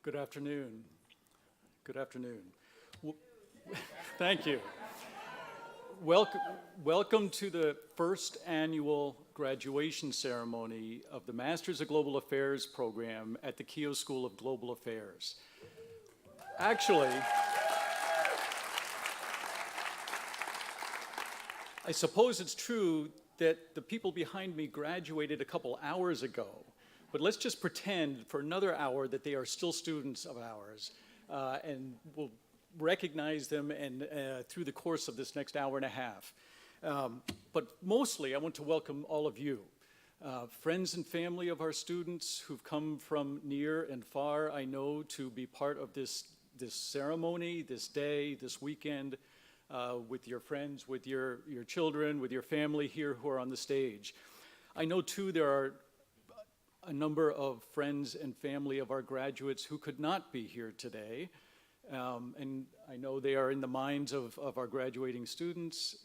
Good afternoon. Good afternoon. Thank you. Welcome to the first annual graduation ceremony of the Masters of Global Affairs program at the Keough School of Global Affairs. Actually, I suppose it's true that the people behind me graduated a couple hours ago, but let's just pretend for another hour that they are still students of ours, and we'll recognize them through the course of this next hour and a half. But mostly, I want to welcome all of you, friends and family of our students who've come from near and far, I know, to be part of this ceremony, this day, this weekend, with your friends, with your children, with your family here who are on the stage. I know, too, there are a number of friends and family of our graduates who could not be here today. And I know they are in the minds of our graduating students,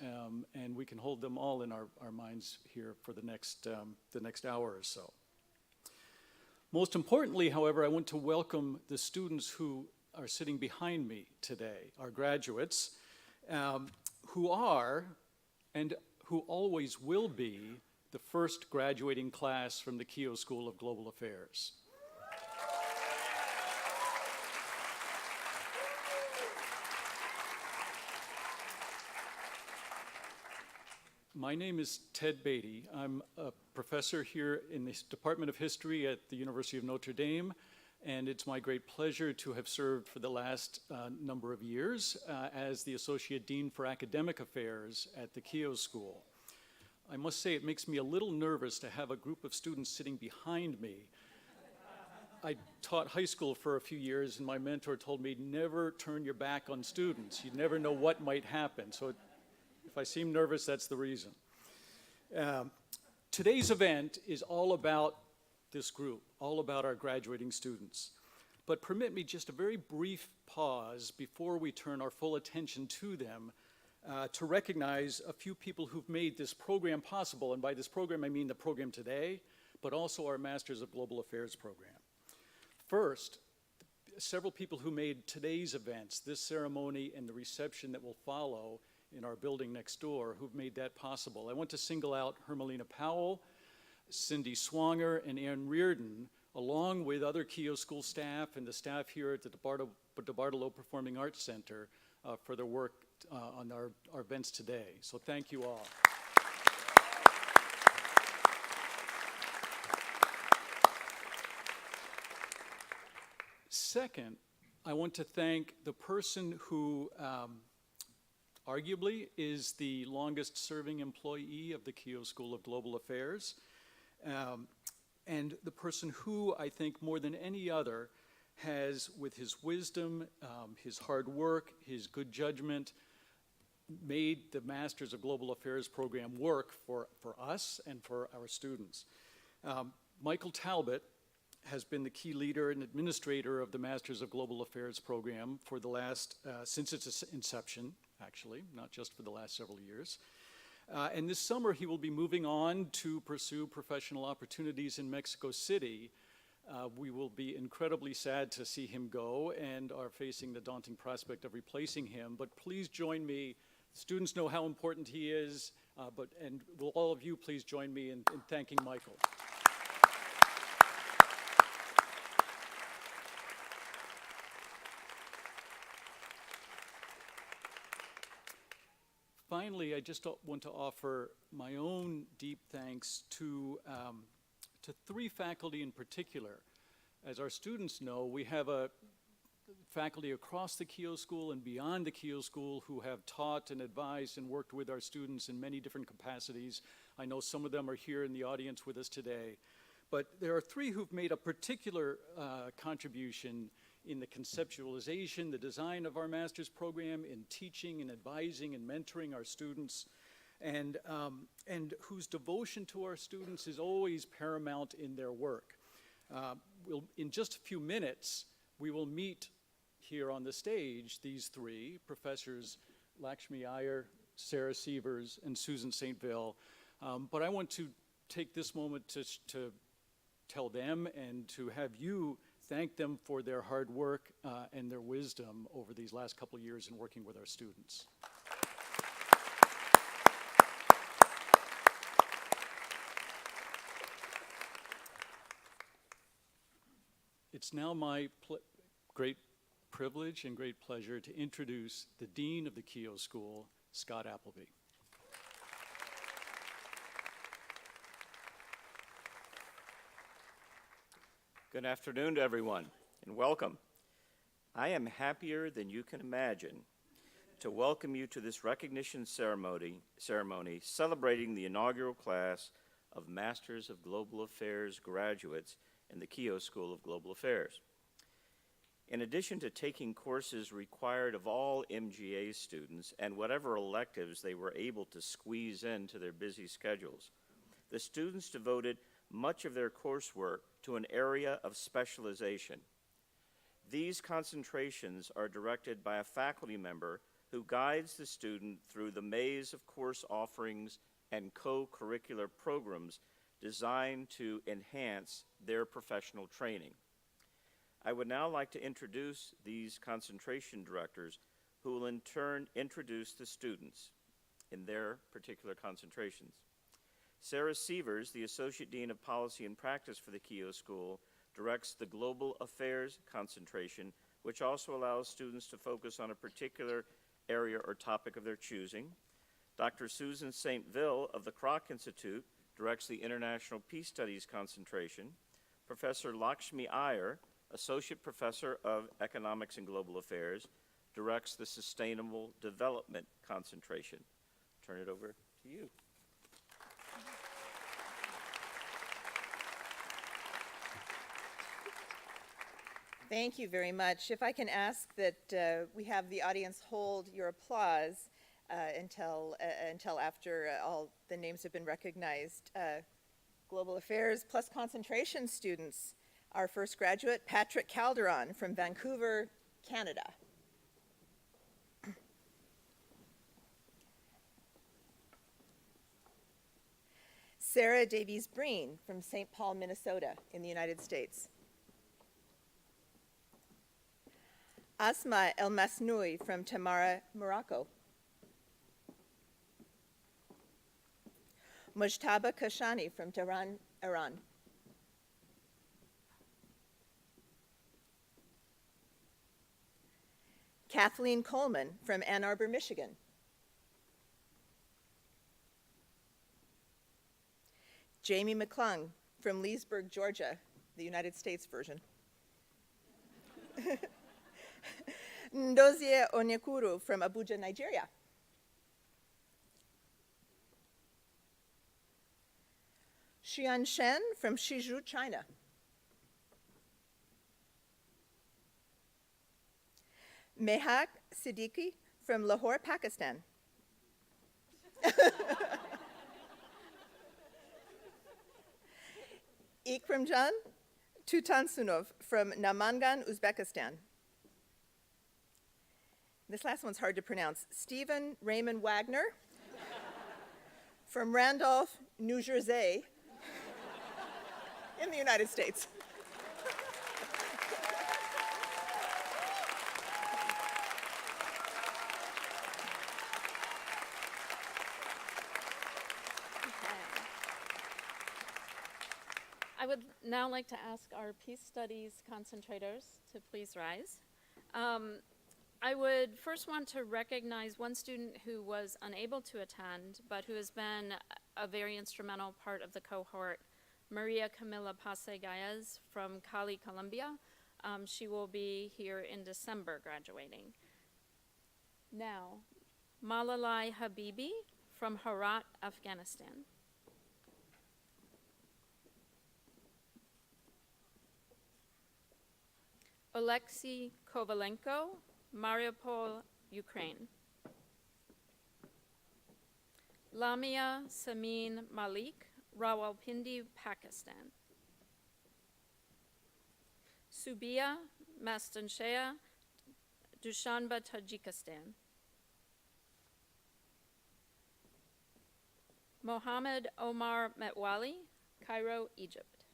and we can hold them all in our minds here for the next hour or so. Most importantly, however, I want to welcome the students who are sitting behind me today, our graduates, who are and who always will be the first graduating class from the Keough School of Global Affairs. My name is Ted Beatty. I'm a professor here in the Department of History at the University of Notre Dame, and it's my great pleasure to have served for the last number of years as the Associate Dean for Academic Affairs at the Keough School. I must say it makes me a little nervous to have a group of students sitting behind me. I taught high school for a few years, and my mentor told me, never turn your back on students. You never know what might happen. So if I seem nervous, that's the reason. Today's event is all about this group, all about our graduating students. But permit me just a very brief pause before we turn our full attention to them to recognize a few people who've made this program possible. And by this program, I mean the program today, but also our Masters of Global Affairs program. First, several people who made today's events, this ceremony and the reception that will follow in our building next door, who've made that possible. I want to single out Hermelina Powell, Cindy Swanger, and Ann Reardon, along with other Keough School staff and the staff here at the DeBartolo Performing Arts Center for their work on our events today. So thank you all. Second, I want to thank the person who arguably is the longest serving employee of the Keough School of Global Affairs, and the person who I think more than any other has, with his wisdom, his hard work, his good judgment, made the Masters of Global Affairs program work for us and for our students. Michael Talbot has been the key leader and administrator of the Masters of Global Affairs program for the last, since its inception, actually, not just for the last several years. And this summer, he will be moving on to pursue professional opportunities in Mexico City. We will be incredibly sad to see him go and are facing the daunting prospect of replacing him. But please join me. Students know how important he is, and will all of you please join me in thanking Michael. Finally, I just want to offer my own deep thanks to three faculty in particular. As our students know, we have a faculty across the Keough School and beyond the Keough School who have taught and advised and worked with our students in many different capacities. I know some of them are here in the audience with us today. But there are three who've made a particular contribution in the conceptualization, the design of our master's program, in teaching and advising and mentoring our students, and whose devotion to our students is always paramount in their work. In just a few minutes, we will meet here on the stage these three, Professors Lakshmi Iyer, Sarah Sievers, and Susan Saintville. But I want to take this moment to tell them and to have you thank them for their hard work and their wisdom over these last couple of years in working with our students. It's now my great privilege and great pleasure to introduce the Dean of the Keough School, Scott Appleby. Good afternoon to everyone, and welcome. I am happier than you can imagine to welcome you to this recognition ceremony celebrating the inaugural class of Masters of Global Affairs graduates in the Keough School of Global Affairs. In addition to taking courses required of all MGA students and whatever electives they were able to squeeze into their busy schedules, the students devoted much of their coursework to an area of specialization. These concentrations are directed by a faculty member who guides the student through the maze of course offerings and co-curricular programs designed to enhance their professional training. I would now like to introduce these concentration directors, who will in turn introduce the students in their particular concentrations. Sarah Sievers, the Associate Dean of Policy and Practice for the Keough School, directs the Global Affairs concentration, which also allows students to focus on a particular area or topic of their choosing. Dr. Susan St. Ville of the Kroc Institute directs the International Peace Studies concentration. Professor Lakshmi Iyer, Associate Professor of Economics and Global Affairs, directs the Sustainable Development concentration. Turn it over to you. Thank you very much. If I can ask that we have the audience hold your applause until after all the names have been recognized. Global Affairs plus concentration students. Our first graduate, Patrick Calderon from Vancouver, Canada. Sarah Davies-Breen from St. Paul, Minnesota in the United States. Asma El Masnoui from Tamara, Morocco. Mujtaba Kashani from Tehran, Iran. Kathleen Coleman from Ann Arbor, Michigan. Jamie McClung from Leesburg, Georgia, the United States version. Ndozie Onyekuru from Abuja, Nigeria. Xian Shen from Shizhou, China. Mehak Siddiqui from Lahore, Pakistan. Ikramjan Tutansunov from Namangan, Uzbekistan. This last one's hard to pronounce. Stephen Raymond Wagner from Randolph, New Jersey, in the United States. I would now like to ask our Peace Studies concentrators to please rise. I would first want to recognize one student who was unable to attend, but who has been a very instrumental part of the cohort, Maria Camila Pase-Gaez from Cali, Colombia. She will be here in December graduating. Now, Malalai Habibi from Herat, Afghanistan. Oleksiy Kovalenko, Mariupol, Ukraine. Lamia Samin Malik, Rawalpindi, Pakistan. Subia Mastanshea, Dushanbe, Tajikistan. Mohammed Omar Metwali, Cairo, Egypt.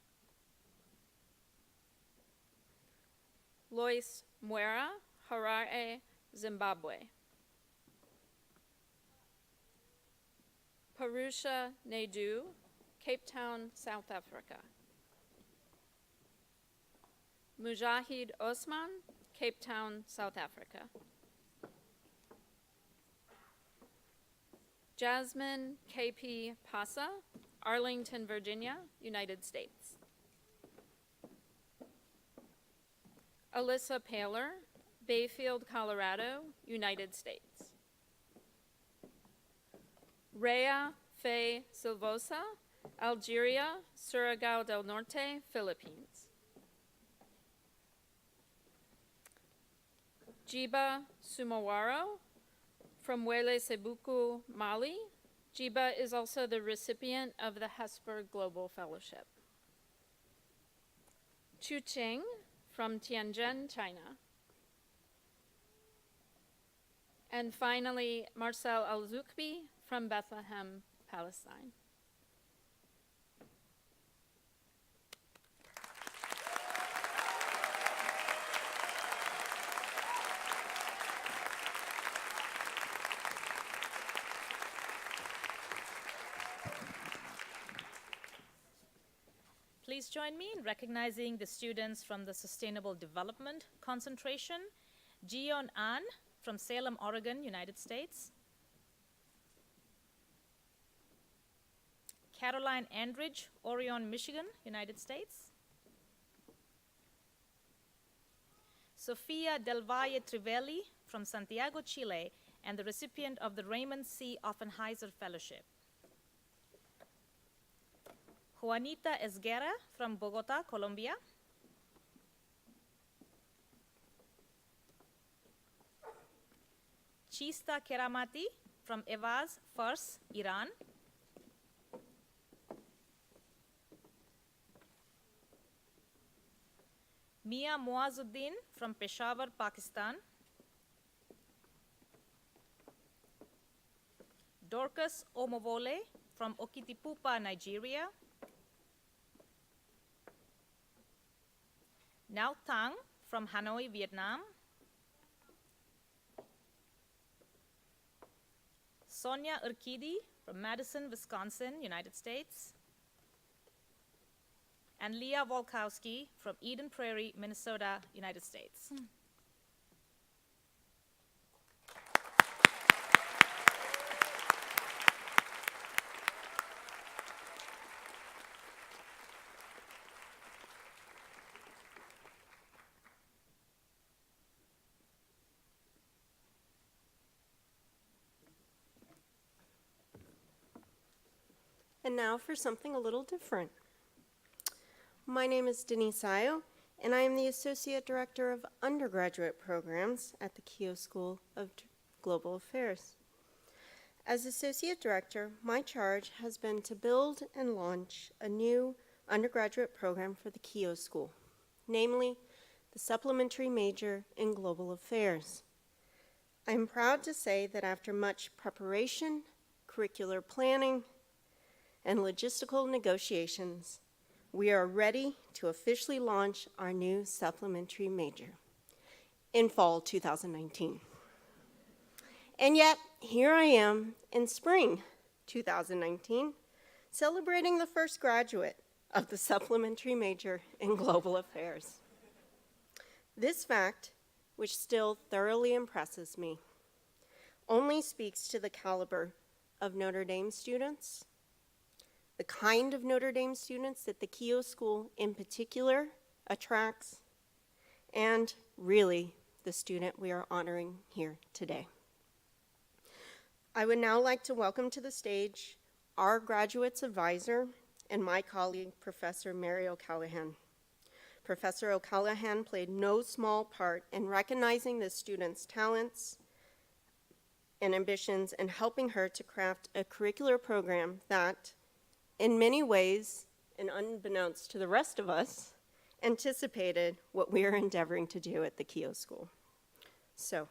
Lois Mwera, Harare, Zimbabwe. Parusha Naidu, Cape Town, South Africa. Mujahid Osman, Cape Town, South Africa. Jasmine K.P. Pasa, Arlington, Virginia, United States. Alyssa Paler, Bayfield, Colorado, United States. Rhea Faye Silvosa, Algeria, Surigao del Norte, Philippines. Jiba Sumawaro, from Wele Sebuku, Mali. Jiba is also the recipient of the Hesper Global Fellowship. Chu Ching, from Tianjin, China. And finally, Marcel Al-Zoukbi from Bethlehem, Palestine. Please join me in recognizing the students from the Sustainable Development concentration. Jion An from Salem, Oregon, United States. Caroline Andridge, Orion, Michigan, United States. Sofia Del Valle Trivelli from Santiago, Chile, and the recipient of the Raymond C. Offenheiser Fellowship. Juanita Esguerra from Bogota, Colombia. Chista Keramati from Evaz, Fars, Iran. Mia Muazuddin from Peshawar, Pakistan. Dorcas Omovole from Okitipupa, Nigeria. Nao Tang from Hanoi, Vietnam. Sonia Urquidi from Madison, Wisconsin, United States. And Leah Volkowski from Eden Prairie, Minnesota, United States. And now for something a little different. My name is Denise Ayo, and I am the Associate Director of Undergraduate Programs at the Keough School of Global Affairs. As Associate Director, my charge has been to build and launch a new undergraduate program for the Keough School, namely the Supplementary Major in Global Affairs. I am proud to say that after much preparation, curricular planning, and logistical negotiations, we are ready to officially launch our new supplementary major in fall 2019. And yet, here I am in spring 2019, celebrating the first graduate of the supplementary major in global affairs. This fact, which still thoroughly impresses me, only speaks to the caliber of Notre Dame students, the kind of Notre Dame students that the Keough School in particular attracts, and really the student we are honoring here today. I would now like to welcome to the stage our graduates advisor and my colleague, Professor Mary O'Callaghan. Professor O'Callaghan played no small part in recognizing the students' talents and ambitions and helping her to craft a curricular program that, in many ways, and unbeknownst to the rest of us, anticipated what we are endeavoring to do at the Keough School. So,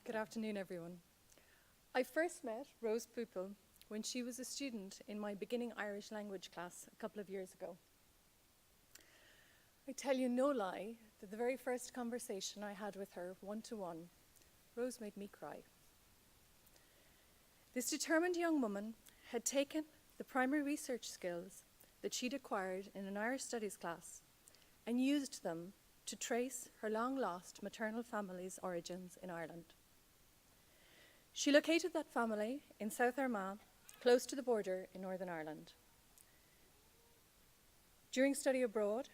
good afternoon, everyone. I first met Rose Pupil when she was a student in my beginning Irish language class a couple of years ago. I tell you no lie that the very first conversation I had with her one-to-one, Rose made me cry. This determined young woman had taken the primary research skills that she'd acquired in an Irish studies class and used them to trace her long-lost maternal family's origins in Ireland. She located that family in South Armagh, close to the border in Northern Ireland. During study abroad,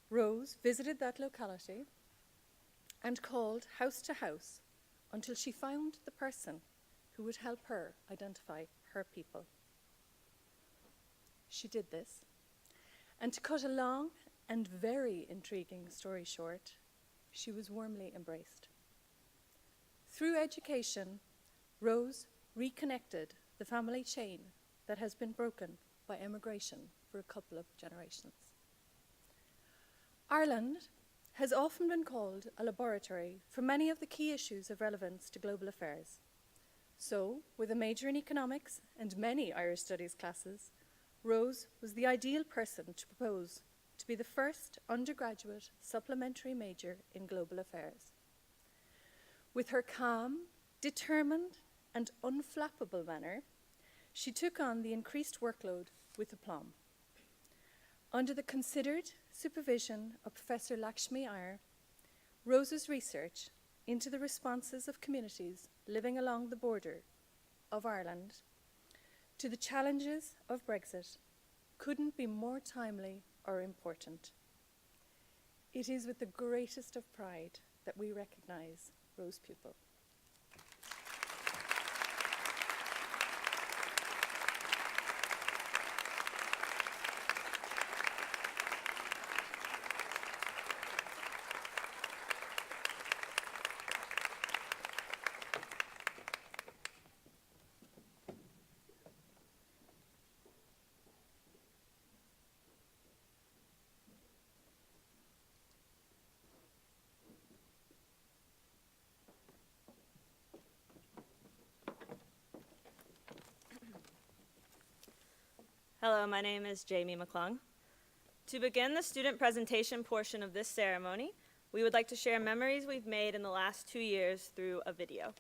Rose visited that locality and called house to house until she found the person who would help her identify her people. She did this, and to cut a long and very intriguing story short, she was warmly embraced. Through education, Rose reconnected the family chain that has been broken by emigration for a couple of generations. Ireland has often been called a laboratory for many of the key issues of relevance to global affairs. So, with a major in economics and many Irish studies classes, Rose was the ideal person to propose to be the first undergraduate supplementary major in global affairs. With her calm, determined, and unflappable manner, she took on the increased workload with aplomb. Under the considered supervision of Professor Lakshmi Iyer, Rose's research into the responses of communities living along the border of Ireland to the challenges of Brexit couldn't be more timely or important. It is with the greatest of pride that we recognize Rose Pupil. Hello, my name is Jamie McClung. To begin the student presentation portion of this ceremony, we would like to share memories we've made in the last 2 years through a video.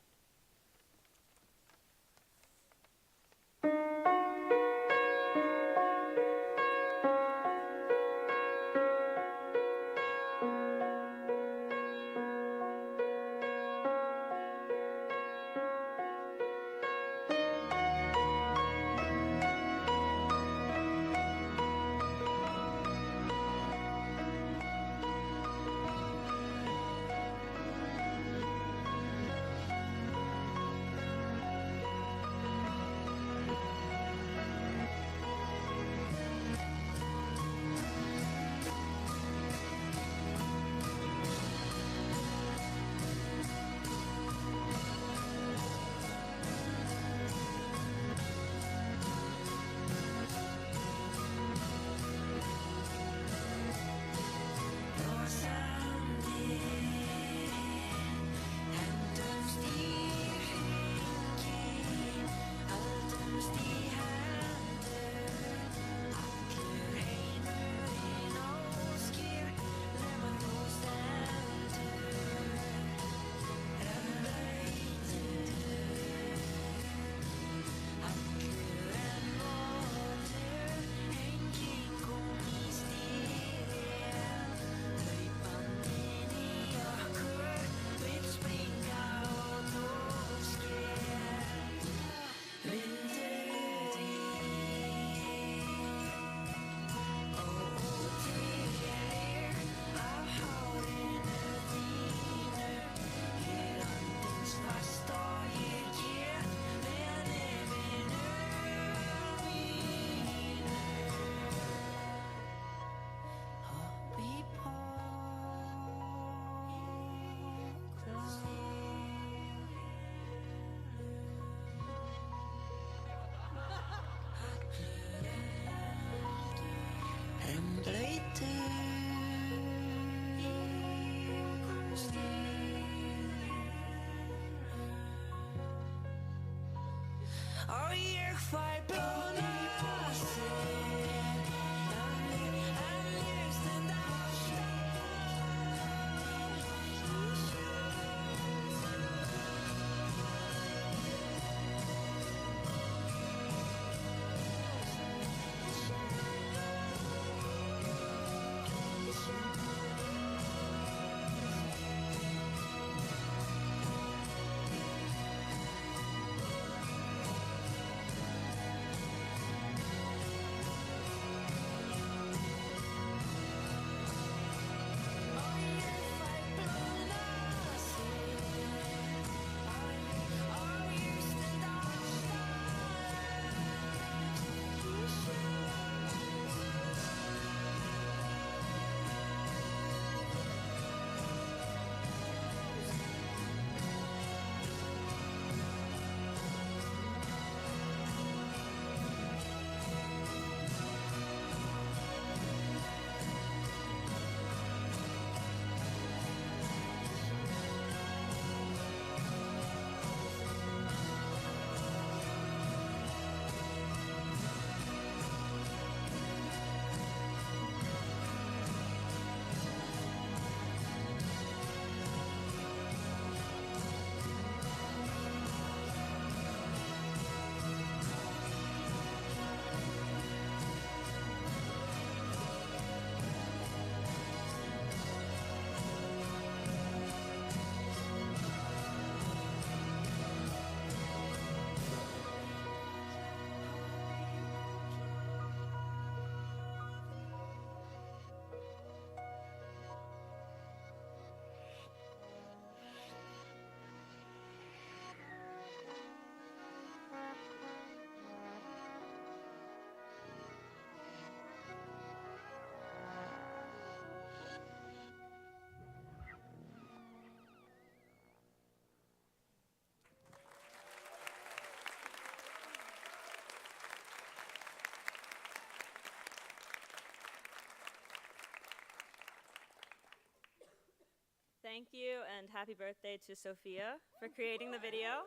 Thank you, and happy birthday to Sophia for creating the video.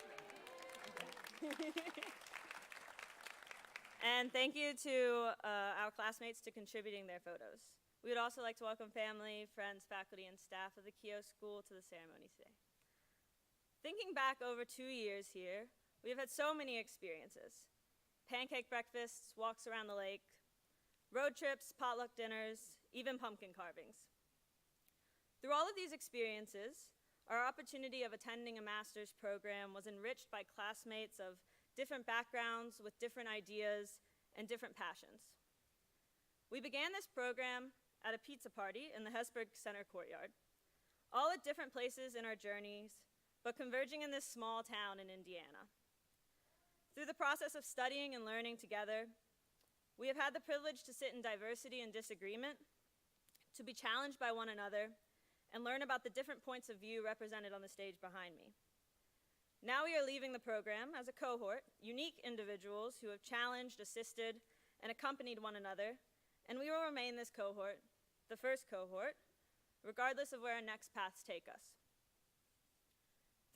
And thank you to our classmates to contributing their photos. We would also like to welcome family, friends, faculty, and staff of the Keough School to the ceremony today. Thinking back over 2 years here, we have had so many experiences. Pancake breakfasts, walks around the lake, road trips, potluck dinners, even pumpkin carvings. Through all of these experiences, our opportunity of attending a master's program was enriched by classmates of different backgrounds with different ideas and different passions. We began this program at a pizza party in the Hesburgh Center courtyard, all at different places in our journeys, but converging in this small town in Indiana. Through the process of studying and learning together, we have had the privilege to sit in diversity and disagreement, to be challenged by one another, and learn about the different points of view represented on the stage behind me. Now we are leaving the program as a cohort, unique individuals who have challenged, assisted, and accompanied one another, and we will remain this cohort, the first cohort, regardless of where our next paths take us.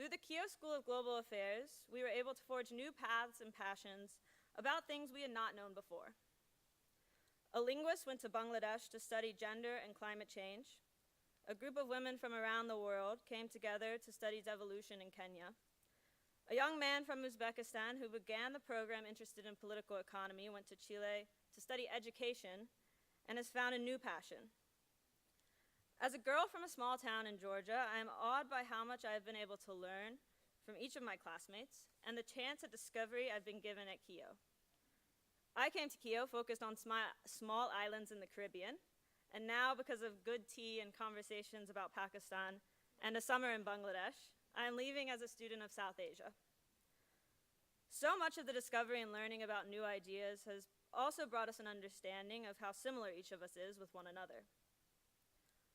Through the Keough School of Global Affairs, we were able to forge new paths and passions about things we had not known before. A linguist went to Bangladesh to study gender and climate change. A group of women from around the world came together to study devolution in Kenya. A young man from Uzbekistan who began the program interested in political economy went to Chile to study education and has found a new passion. As a girl from a small town in Georgia, I am awed by how much I have been able to learn from each of my classmates and the chance at discovery I've been given at Keough. I came to Keough focused on small islands in the Caribbean, and now, because of good tea and conversations about Pakistan and a summer in Bangladesh, I am leaving as a student of South Asia. So much of the discovery and learning about new ideas has also brought us an understanding of how similar each of us is with one another.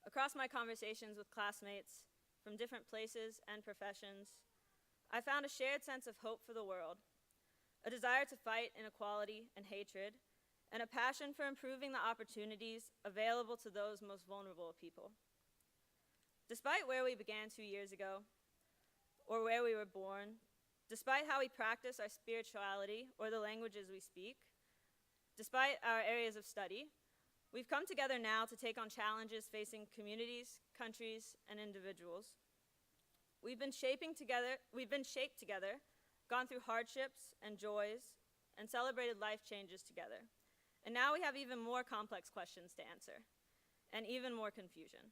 Across my conversations with classmates from different places and professions, I found a shared sense of hope for the world, a desire to fight inequality and hatred, and a passion for improving the opportunities available to those most vulnerable people. Despite where we began 2 years ago, or where we were born, Despite how we practice our spirituality or the languages we speak, despite our areas of study, we've come together now to take on challenges facing communities, countries, and individuals. We've been shaped together, gone through hardships and joys, and celebrated life changes together. And now we have even more complex questions to answer, and even more confusion.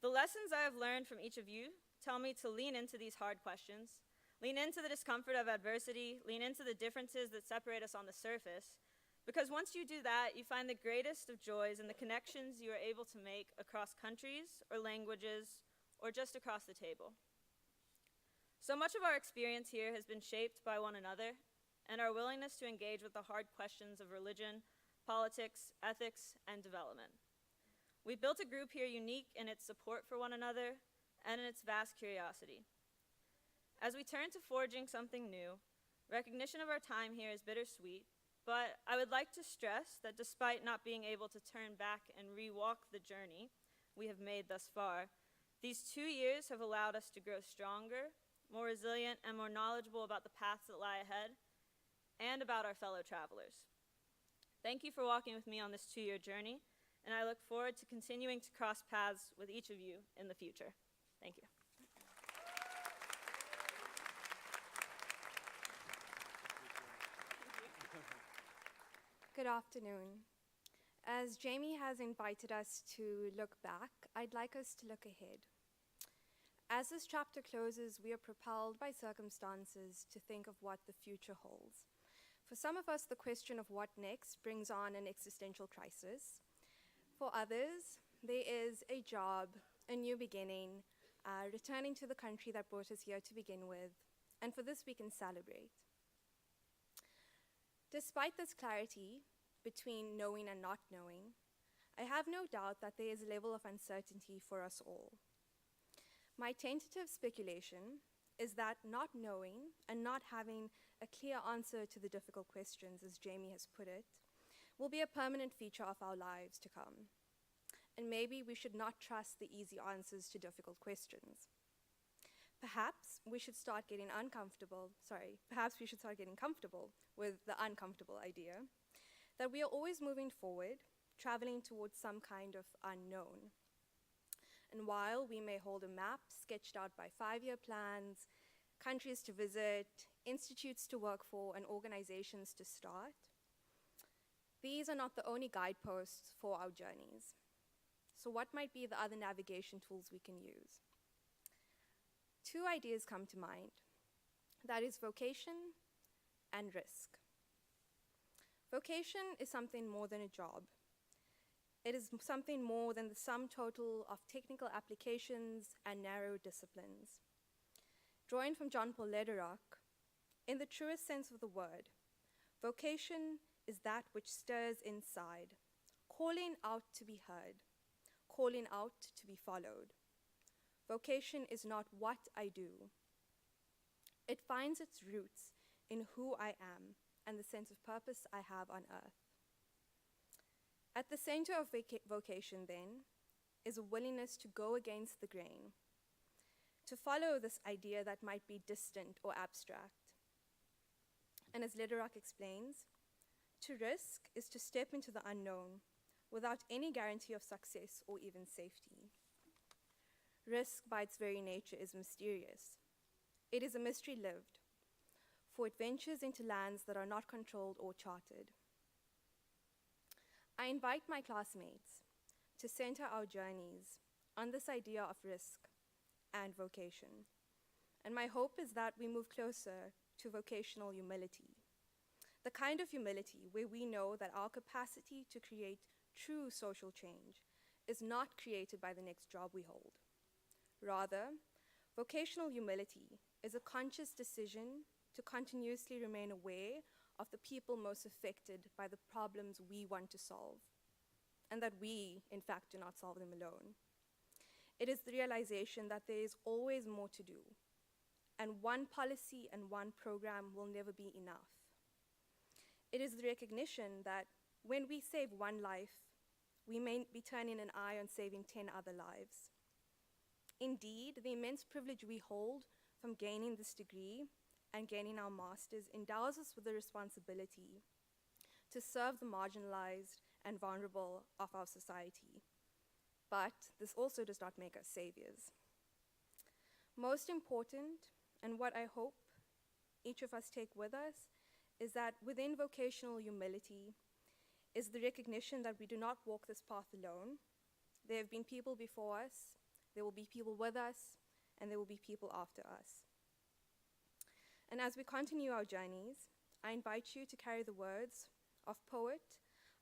The lessons I have learned from each of you tell me to lean into these hard questions, lean into the discomfort of adversity, lean into the differences that separate us on the surface, because once you do that, you find the greatest of joys in the connections you are able to make across countries or languages or just across the table. So much of our experience here has been shaped by one another and our willingness to engage with the hard questions of religion, politics, ethics, and development. We've built a group here unique in its support for one another and in its vast curiosity. As we turn to forging something new, recognition of our time here is bittersweet, but I would like to stress that despite not being able to turn back and re-walk the journey we have made thus far, these 2 years have allowed us to grow stronger, more resilient, and more knowledgeable about the paths that lie ahead and about our fellow travelers. Thank you for walking with me on this 2-year journey, and I look forward to continuing to cross paths with each of you in the future. Thank you. Good afternoon. As Jamie has invited us to look back, I'd like us to look ahead. As this chapter closes, we are propelled by circumstances to think of what the future holds. For some of us, the question of what next brings on an existential crisis. For others, there is a job, a new beginning, returning to the country that brought us here to begin with, and for this we can celebrate. Despite this clarity between knowing and not knowing, I have no doubt that there is a level of uncertainty for us all. My tentative speculation is that not knowing and not having a clear answer to the difficult questions, as Jamie has put it, will be a permanent feature of our lives to come. And maybe we should not trust the easy answers to difficult questions. Perhaps we should start getting comfortable with the uncomfortable idea that we are always moving forward, traveling towards some kind of unknown. And while we may hold a map sketched out by 5-year plans, countries to visit, institutes to work for, and organizations to start, these are not the only guideposts for our journeys. So what might be the other navigation tools we can use? 2 ideas come to mind. That is vocation and risk. Vocation is something more than a job. It is something more than the sum total of technical applications and narrow disciplines. Drawing from John Paul Lederach, in the truest sense of the word, vocation is that which stirs inside, calling out to be heard, calling out to be followed. Vocation is not what I do. It finds its roots in who I am and the sense of purpose I have on earth. At the center of vocation, then, is a willingness to go against the grain, to follow this idea that might be distant or abstract. And as Lederach explains, to risk is to step into the unknown without any guarantee of success or even safety. Risk, by its very nature, is mysterious. It is a mystery lived, for it ventures into lands that are not controlled or charted. I invite my classmates to center our journeys on this idea of risk and vocation. And my hope is that we move closer to vocational humility, the kind of humility where we know that our capacity to create true social change is not created by the next job we hold. Rather, vocational humility is a conscious decision to continuously remain aware of the people most affected by the problems we want to solve, and that we, in fact, do not solve them alone. It is the realization that there is always more to do, and one policy and one program will never be enough. It is the recognition that when we save one life, we may be turning an eye on saving 10 other lives. Indeed, the immense privilege we hold from gaining this degree and gaining our masters endows us with the responsibility to serve the marginalized and vulnerable of our society. But this also does not make us saviors. Most important, and what I hope each of us take with us, is that within vocational humility is the recognition that we do not walk this path alone. There have been people before us, there will be people with us, and there will be people after us. And as we continue our journeys, I invite you to carry the words of poet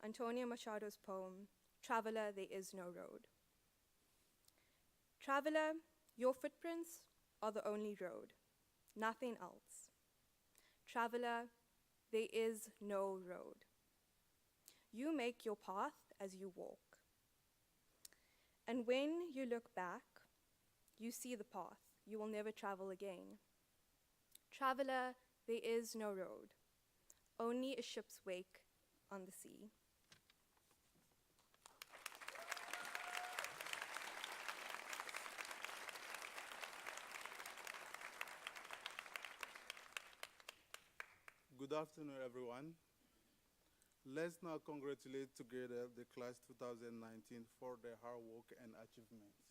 Antonio Machado's poem, "Traveler, There Is No Road." Traveler, your footprints are the only road, nothing else. Traveler, there is no road. You make your path as you walk. And when you look back, you see the path you will never travel again. Traveler, there is no road, only a ship's wake on the sea. Good afternoon, everyone. Let's now congratulate together the class 2019 for their hard work and achievements.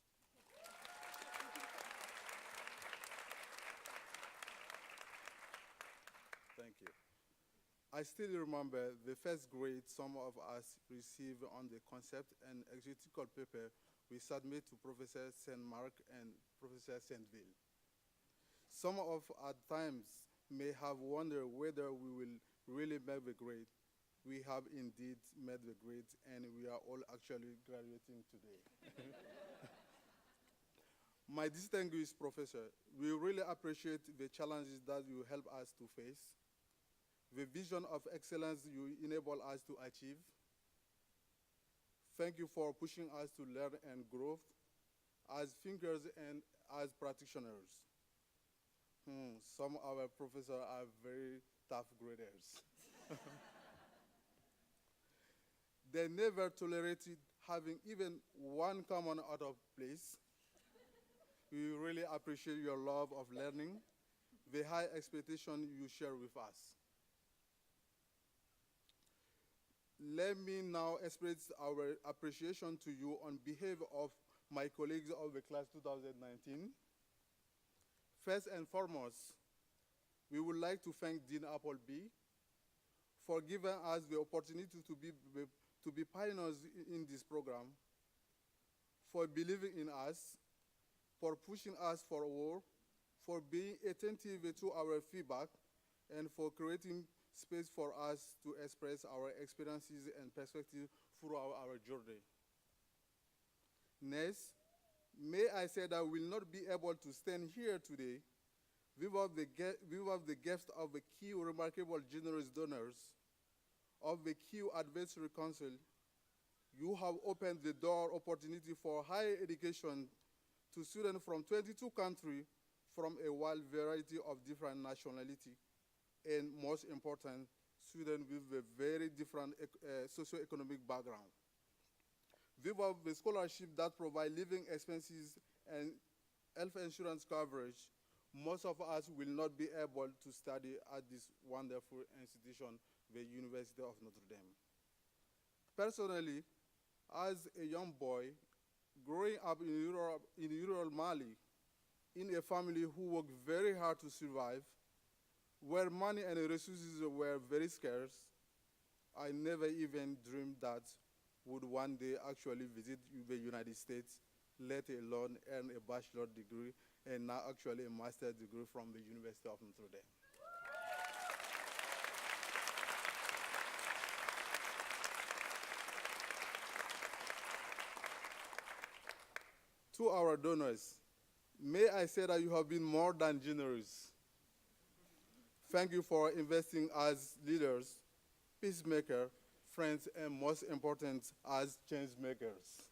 Thank you. I still remember the first grade some of us received on the concept and exegetical paper we submit to Professor Saint-Marc and Professor Saint-Ville. Some of at times may have wondered whether we will really make the grade. We have indeed made the grade, and we are all actually graduating today. My distinguished professor, we really appreciate the challenges that you help us to face, the vision of excellence you enable us to achieve. Thank you for pushing us to learn and grow as thinkers and as practitioners. Some of our professors are very tough graders. They never tolerated having even one comment out of place. We really appreciate your love of learning, the high expectation you share with us. Let me now express our appreciation to you on behalf of my colleagues of the class 2019. First and foremost, we would like to thank Dean Appleby for giving us the opportunity to be pioneers in this program, for believing in us, for pushing us forward, for being attentive to our feedback, and for creating space for us to express our experiences and perspectives throughout our journey. Next, may I say that we will not be able to stand here today without the gift of the Keough remarkable generous donors of the Keough Advisory Council. You have opened the door opportunity for higher education to students from 22 countries from a wide variety of different nationalities, and most important, students with a very different socioeconomic background. Without the scholarship that provide living expenses and health insurance coverage, most of us will not be able to study at this wonderful institution, the University of Notre Dame. Personally, as a young boy, growing up in rural Mali, in a family who worked very hard to survive, where money and resources were very scarce, I never even dreamed that would one day actually visit the United States, let alone earn a bachelor's degree, and now actually a master's degree from the University of Notre Dame. To our donors, may I say that you have been more than generous. Thank you for investing as leaders, peacemakers, friends, and most important, as change makers.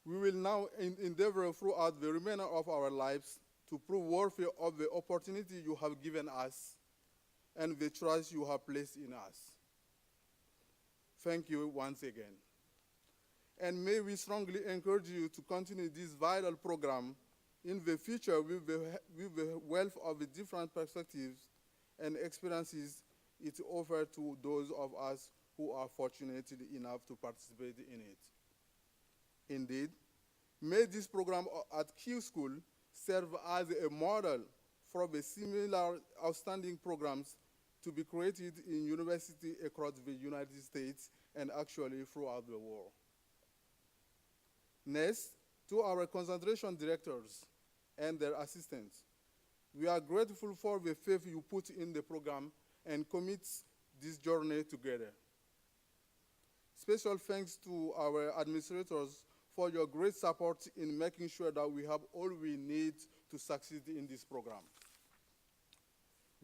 We will now endeavor throughout the remainder of our lives to prove worthy of the opportunity you have given us and the trust you have placed in us. Thank you once again. And may we strongly encourage you to continue this vital program In the future, with the wealth of the different perspectives and experiences it offers to those of us who are fortunate enough to participate in it. Indeed, may this program at Keough School serve as a model for the similar outstanding programs to be created in universities across the United States and actually throughout the world. Next, to our concentration directors and their assistants, we are grateful for the faith you put in the program and commit this journey together. Special thanks to our administrators for your great support in making sure that we have all we need to succeed in this program.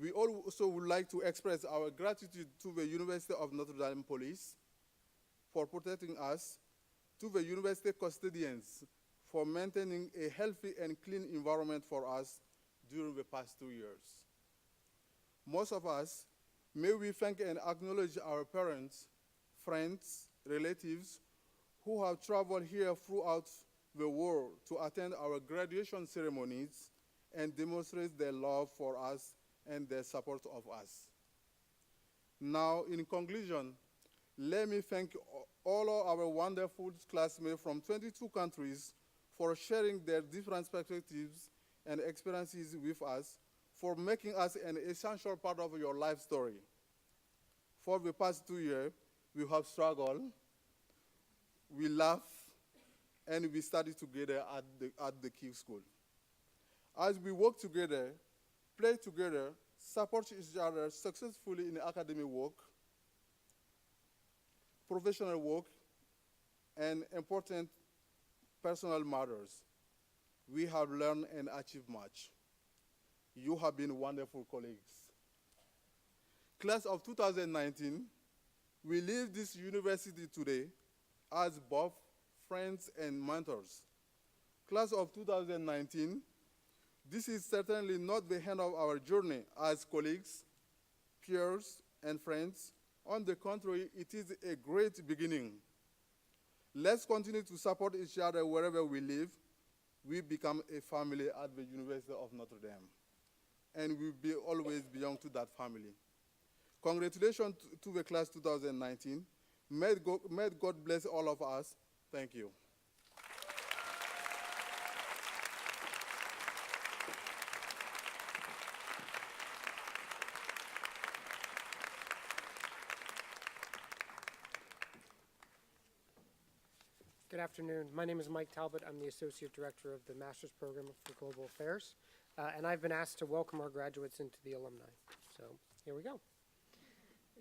We also would like to express our gratitude to the University of Notre Dame Police for protecting us, to the university custodians for maintaining a healthy and clean environment for us during the past 2 years. Most of us, may we thank and acknowledge our parents, friends, relatives who have traveled here throughout the world to attend our graduation ceremonies and demonstrate their love for us and their support of us. Now, in conclusion, let me thank all of our wonderful classmates from 22 countries for sharing their different perspectives and experiences with us, for making us an essential part of your life story. For the past 2 years, we have struggled, we laughed, and we studied together at the Keough School. As we work together, play together, support each other successfully in academic work, professional work, and important personal matters, we have learned and achieved much. You have been wonderful colleagues. Class of 2019, we leave this university today as both friends and mentors. Class of 2019, this is certainly not the end of our journey as colleagues, peers, and friends. On the contrary, it is a great beginning. Let's continue to support each other wherever we live. We become a family at the University of Notre Dame, and we will always belong to that family. Congratulations to the class 2019. May God bless all of us. Thank you. Good afternoon. My name is Mike Talbot. I'm the Associate Director of the Master's Program for Global Affairs, and I've been asked to welcome our graduates into the alumni. So here we go.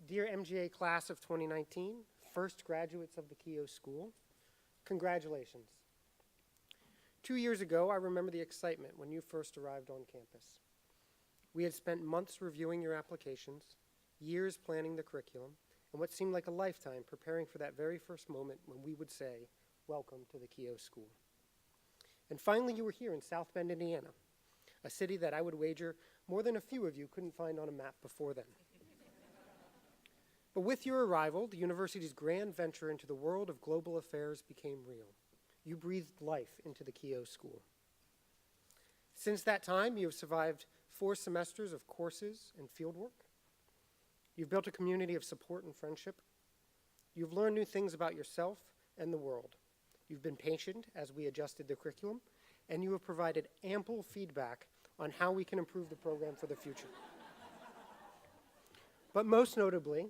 Dear MGA Class of 2019, first graduates of the Keough School, congratulations. 2 years ago, I remember the excitement when you first arrived on campus. We had spent months reviewing your applications, years planning the curriculum, and what seemed like a lifetime preparing for that very first moment when we would say, welcome to the Keough School. And finally, you were here in South Bend, Indiana, a city that I would wager more than a few of you couldn't find on a map before then. But with your arrival, the university's grand venture into the world of global affairs became real. You breathed life into the Keough School. Since that time, you have survived 4 semesters of courses and fieldwork. You've built a community of support and friendship. You've learned new things about yourself and the world. You've been patient as we adjusted the curriculum, and you have provided ample feedback on how we can improve the program for the future. But most notably,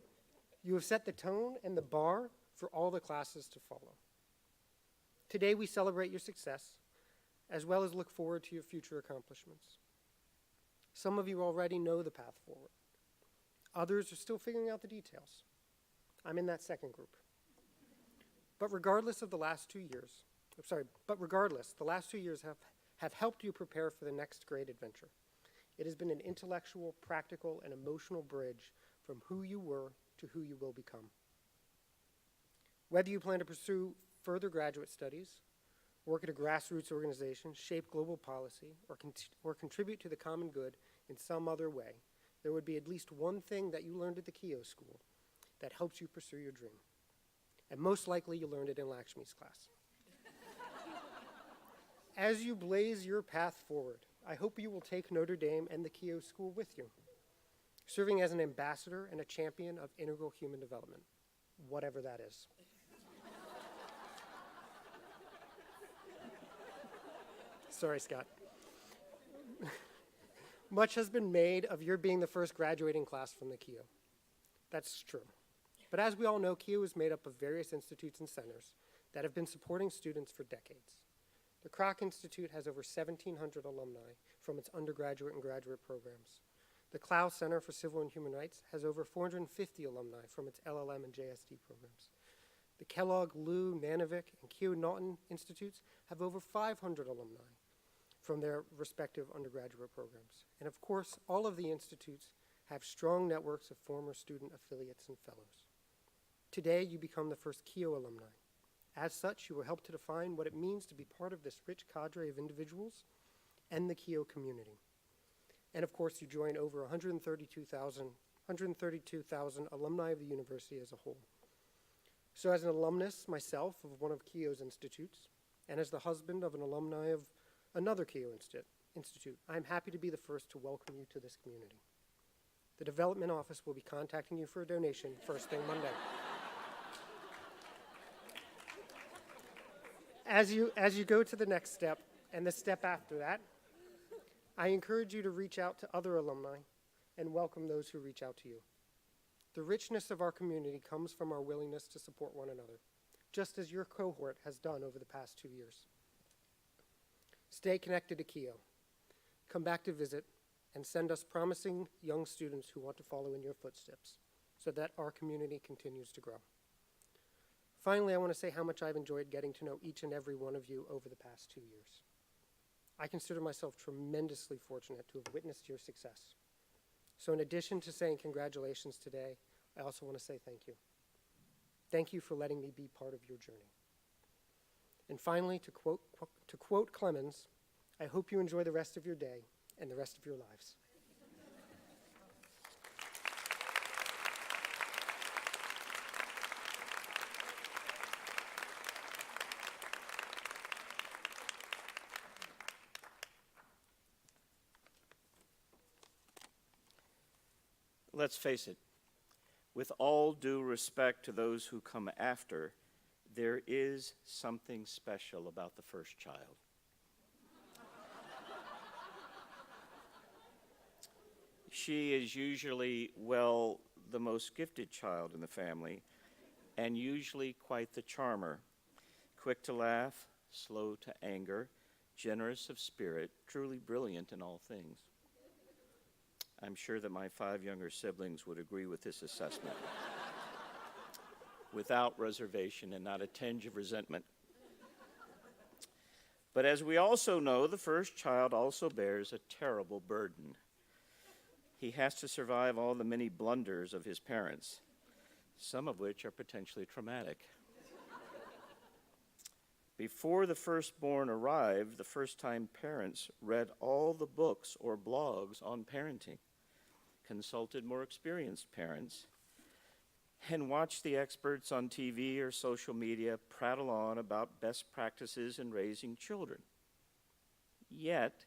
you have set the tone and the bar for all the classes to follow. Today, we celebrate your success, as well as look forward to your future accomplishments. Some of you already know the path forward. Others are still figuring out the details. I'm in that second group. But regardless, the last 2 years have helped you prepare for the next great adventure. It has been an intellectual, practical, and emotional bridge from who you were to who you will become. Whether you plan to pursue further graduate studies, work at a grassroots organization, shape global policy, or contribute to the common good in some other way, there would be at least one thing that you learned at the Keough School that helps you pursue your dream. And most likely you learned it in Lakshmi's class. As you blaze your path forward, I hope you will take Notre Dame and the Keough School with you, serving as an ambassador and a champion of integral human development, whatever that is. Sorry, Scott. Much has been made of your being the first graduating class from the Keough. That's true. But as we all know, Keough is made up of various institutes and centers that have been supporting students for decades. The Kroc Institute has over 1,700 alumni from its undergraduate and graduate programs. The Keough Center for Civil and Human Rights has over 450 alumni from its LLM and JSD programs. The Kellogg, Lew, Nanovic, and Keough Naughton Institutes have over 500 alumni from their respective undergraduate programs. And of course, all of the institutes have strong networks of former student affiliates and fellows. Today, you become the first Keough alumni. As such, you will help to define what it means to be part of this rich cadre of individuals and the Keough community. And of course, you join over 132,000 alumni of the university as a whole. So as an alumnus myself of one of Keough's institutes, and as the husband of an alumni of another Keough institute, I'm happy to be the first to welcome you to this community. The development office will be contacting you for a donation first thing Monday. As you go to the next step, and the step after that, I encourage you to reach out to other alumni and welcome those who reach out to you. The richness of our community comes from our willingness to support one another, just as your cohort has done over the past 2 years. Stay connected to Keough. Come back to visit and send us promising young students who want to follow in your footsteps so that our community continues to grow. Finally, I want to say how much I've enjoyed getting to know each and every one of you over the past 2 years. I consider myself tremendously fortunate to have witnessed your success. So in addition to saying congratulations today, I also want to say thank you. Thank you for letting me be part of your journey. And finally, to quote Clemens, I hope you enjoy the rest of your day and the rest of your lives. Let's face it, with all due respect to those who come after, there is something special about the first child. She is usually, well, the most gifted child in the family, and usually quite the charmer. Quick to laugh, slow to anger, generous of spirit, truly brilliant in all things. I'm sure that my 5 younger siblings would agree with this assessment. Without reservation and not a tinge of resentment. But as we also know, the first child also bears a terrible burden. He has to survive all the many blunders of his parents, some of which are potentially traumatic. Before the firstborn arrived, the first-time parents read all the books or blogs on parenting, consulted more experienced parents, and watched the experts on TV or social media prattle on about best practices in raising children. Yet,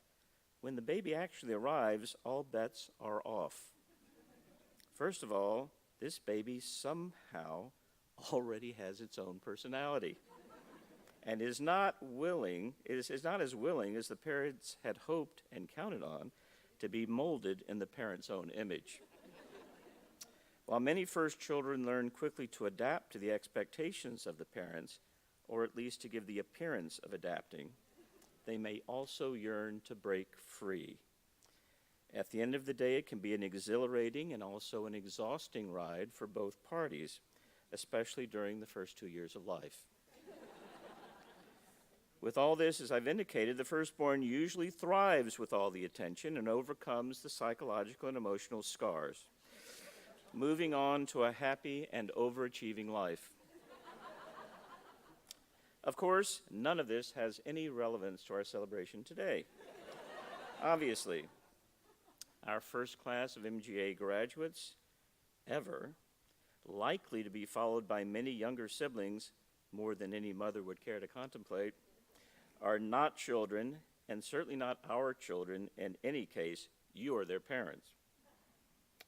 when the baby actually arrives, all bets are off. First of all, this baby somehow already has its own personality and is not as willing as the parents had hoped and counted on to be molded in the parent's own image. While many first children learn quickly to adapt to the expectations of the parents, or at least to give the appearance of adapting, they may also yearn to break free. At the end of the day, it can be an exhilarating and also an exhausting ride for both parties, especially during the first 2 years of life. With all this, as I've indicated, the firstborn usually thrives with all the attention and overcomes the psychological and emotional scars, moving on to a happy and overachieving life. Of course, none of this has any relevance to our celebration today. Obviously, our first class of MGA graduates ever, likely to be followed by many younger siblings, more than any mother would care to contemplate, are not children, and certainly not our children. In any case, you are their parents.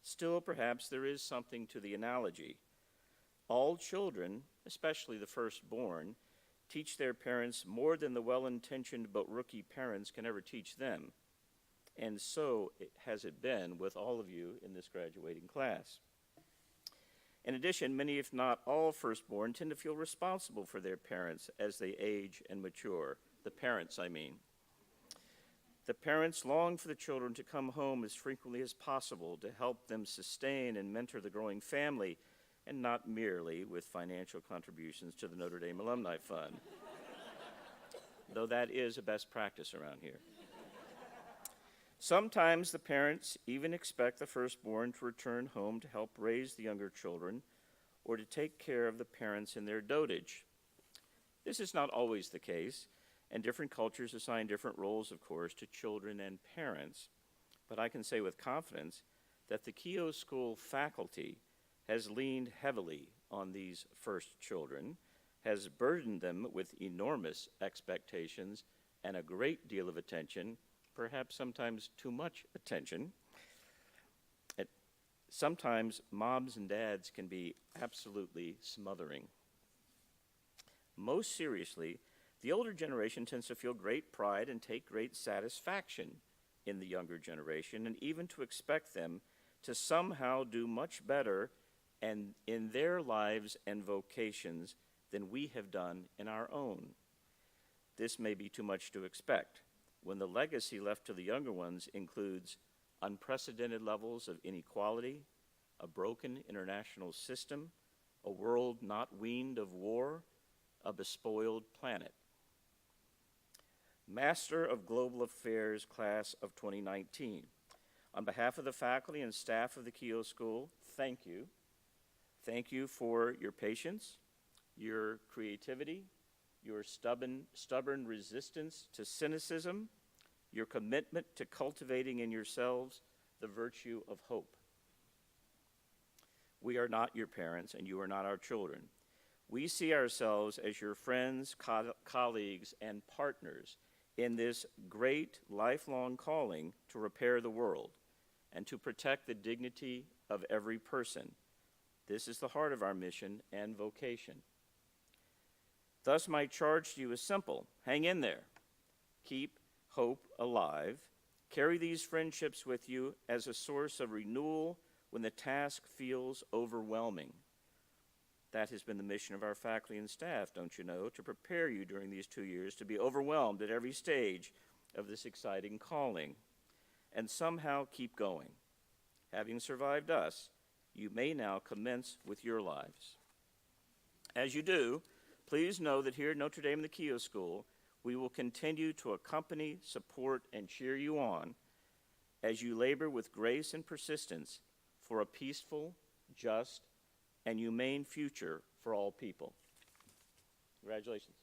Still, perhaps there is something to the analogy. All children, especially the firstborn, teach their parents more than the well-intentioned but rookie parents can ever teach them. And so has it been with all of you in this graduating class. In addition, many, if not all, firstborn tend to feel responsible for their parents as they age and mature. The parents, I mean. The parents long for the children to come home as frequently as possible to help them sustain and mentor the growing family, and not merely with financial contributions to the Notre Dame Alumni Fund, though that is a best practice around here. Sometimes the parents even expect the firstborn to return home to help raise the younger children or to take care of the parents in their dotage. This is not always the case, and different cultures assign different roles, of course, to children and parents. But I can say with confidence that the Keough School faculty has leaned heavily on these first children, has burdened them with enormous expectations and a great deal of attention, perhaps sometimes too much attention. Sometimes moms and dads can be absolutely smothering. Most seriously, the older generation tends to feel great pride and take great satisfaction in the younger generation, and even to expect them to somehow do much better and in their lives and vocations than we have done in our own. This may be too much to expect when the legacy left to the younger ones includes unprecedented levels of inequality, a broken international system, a world not weaned of war, a bespoiled planet. Master of Global Affairs Class of 2019, on behalf of the faculty and staff of the Keough School, thank you. Thank you for your patience, your creativity, your stubborn resistance to cynicism, your commitment to cultivating in yourselves the virtue of hope. We are not your parents, and you are not our children. We see ourselves as your friends, colleagues, and partners in this great lifelong calling to repair the world and to protect the dignity of every person. This is the heart of our mission and vocation. Thus, my charge to you is simple. Hang in there. Keep hope alive. Carry these friendships with you as a source of renewal when the task feels overwhelming. That has been the mission of our faculty and staff, don't you know, to prepare you during these 2 years to be overwhelmed at every stage of this exciting calling and somehow keep going. Having survived us, you may now commence with your lives. As you do, please know that here at Notre Dame and the Keough School, we will continue to accompany, support, and cheer you on as you labor with grace and persistence for a peaceful, just, and humane future for all people. Congratulations.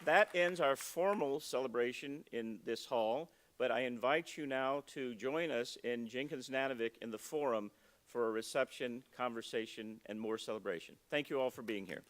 That ends our formal celebration in this hall, but I invite you now to join us in Jenkins-Nanovic in the forum for a reception, conversation, and more celebration. Thank you all for being here.